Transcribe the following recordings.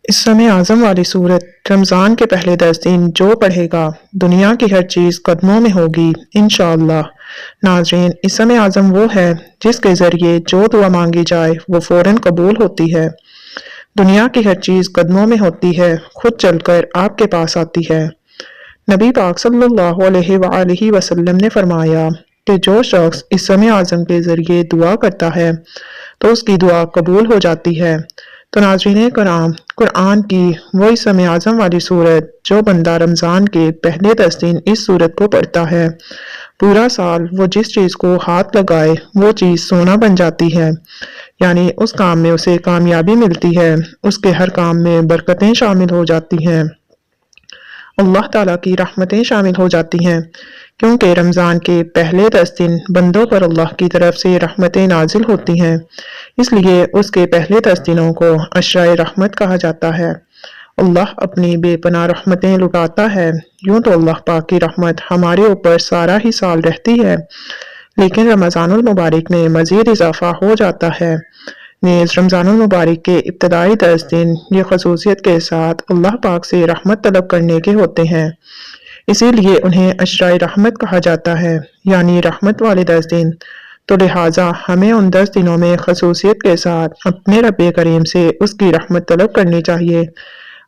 اسم اعظم والی سورت رمضان کے پہلے 10 دن جو پڑھے گا دنیا کی ہر چیز قدموں میں ہوگی انشاءاللہ۔ ناظرین، اسم اعظم وہ ہے جس کے ذریعے جو دعا مانگی جائے وہ فوراً قبول ہوتی ہے۔ دنیا کی ہر چیز قدموں میں ہوتی ہے، خود چل کر آپ کے پاس آتی ہے۔ نبی پاک صلی اللہ علیہ وآلہ وسلم نے فرمایا کہ جو شخص اسم اعظم کے ذریعے دعا کرتا ہے تو اس کی دعا قبول ہو جاتی ہے۔ تو ناظرین کرام، قرآن کی وہ اسم اعظم والی سورت جو بندہ رمضان کے پہلے 10 دن اس سورت کو پڑھتا ہے، پورا سال وہ جس چیز کو ہاتھ لگائے وہ چیز سونا بن جاتی ہے، یعنی اس کام میں اسے کامیابی ملتی ہے، اس کے ہر کام میں برکتیں شامل ہو جاتی ہیں، اللہ تعالیٰ کی رحمتیں شامل ہو جاتی ہیں، کیونکہ رمضان کے پہلے 10 دن بندوں پر اللہ کی طرف سے رحمتیں نازل ہوتی ہیں، اس لیے اس کے پہلے 10 دنوں کو عشرۂ رحمت کہا جاتا ہے۔ اللہ اپنی بے پناہ رحمتیں لٹاتا ہے۔ یوں تو اللہ پاک کی رحمت ہمارے اوپر سارا ہی سال رہتی ہے، لیکن رمضان المبارک میں مزید اضافہ ہو جاتا ہے۔ نیز رمضان المبارک کے ابتدائی 10 دن یہ خصوصیت کے ساتھ اللہ پاک سے رحمت طلب کرنے کے ہوتے ہیں، اسی لیے انہیں عشرۂ رحمت کہا جاتا ہے، یعنی رحمت والے 10 دن۔ تو لہٰذا ہمیں ان 10 دنوں میں خصوصیت کے ساتھ اپنے رب کریم سے اس کی رحمت طلب کرنی چاہیے۔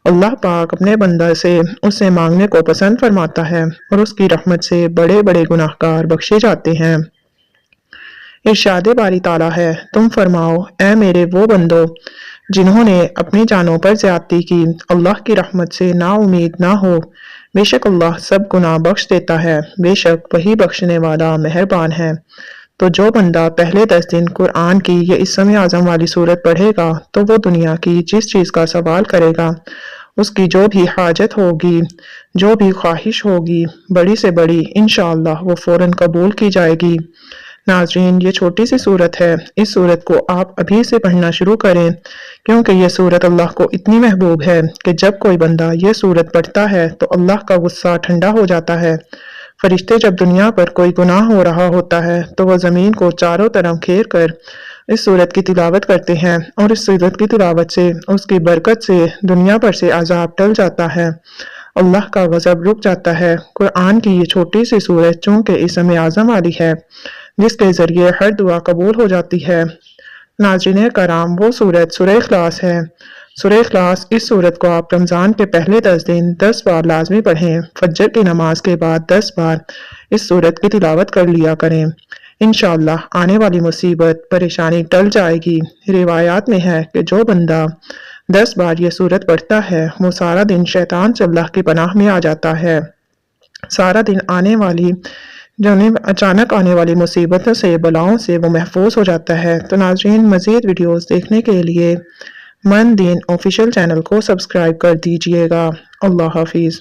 اللہ پاک اپنے بندہ سے اس سے مانگنے کو پسند فرماتا ہے اور اس کی رحمت سے بڑے بڑے گناہگار بخشے جاتے ہیں۔ ارشاد باری تعالیٰ ہے، تم فرماؤ اے میرے وہ بندو جنہوں نے اپنی جانوں پر زیادتی کی، اللہ کی رحمت سے نا امید نہ ہو، بے شک اللہ سب گناہ بخش دیتا ہے، بے شک وہی بخشنے والا مہربان ہے۔ تو جو بندہ پہلے 10 دن قرآن کی یہ اسم اعظم والی سورت پڑھے گا تو وہ دنیا کی جس چیز کا سوال کرے گا، اس کی جو بھی حاجت ہوگی، جو بھی خواہش ہوگی، بڑی سے بڑی انشاءاللہ وہ فوراً قبول کی جائے گی۔ ناظرین، یہ چھوٹی سی سورت ہے، اس سورت کو آپ ابھی سے پڑھنا شروع کریں، کیونکہ یہ سورت اللہ کو اتنی محبوب ہے کہ جب کوئی بندہ یہ سورت پڑھتا ہے تو اللہ کا غصہ ٹھنڈا ہو جاتا ہے۔ فرشتے جب دنیا پر کوئی گناہ ہو رہا ہوتا ہے تو وہ زمین کو چاروں طرف گھیر کر اس سورت کی تلاوت کرتے ہیں، اور اس سورت کی تلاوت سے، اس کی برکت سے دنیا پر سے عذاب ٹل جاتا ہے، اللہ کا غضب رک جاتا ہے۔ قرآن کی یہ چھوٹی سی سورت چونکہ اسم اعظم والی ہے جس کے ذریعے ہر دعا قبول ہو جاتی ہے۔ ناظرین کرام، وہ سورت سورہ اخلاص ہے۔ سورہ اخلاص، اس سورت کو آپ رمضان کے پہلے 10 دن 10 بار لازمی پڑھیں، فجر کی نماز کے بعد 10 بار اس سورت کی تلاوت کر لیا کریں، انشاءاللہ آنے والی مصیبت پریشانی ٹل جائے گی۔ روایات میں ہے کہ جو بندہ 10 بار یہ سورت پڑھتا ہے وہ سارا دن شیطان سے اللہ کی پناہ میں آ جاتا ہے، سارا دن اچانک آنے والی مصیبتوں سے، بلاؤں سے وہ محفوظ ہو جاتا ہے۔ تو ناظرین، مزید ویڈیوز دیکھنے کے لیے من دین آفیشیل چینل کو سبسکرائب کر دیجئے گا۔ اللہ حافظ۔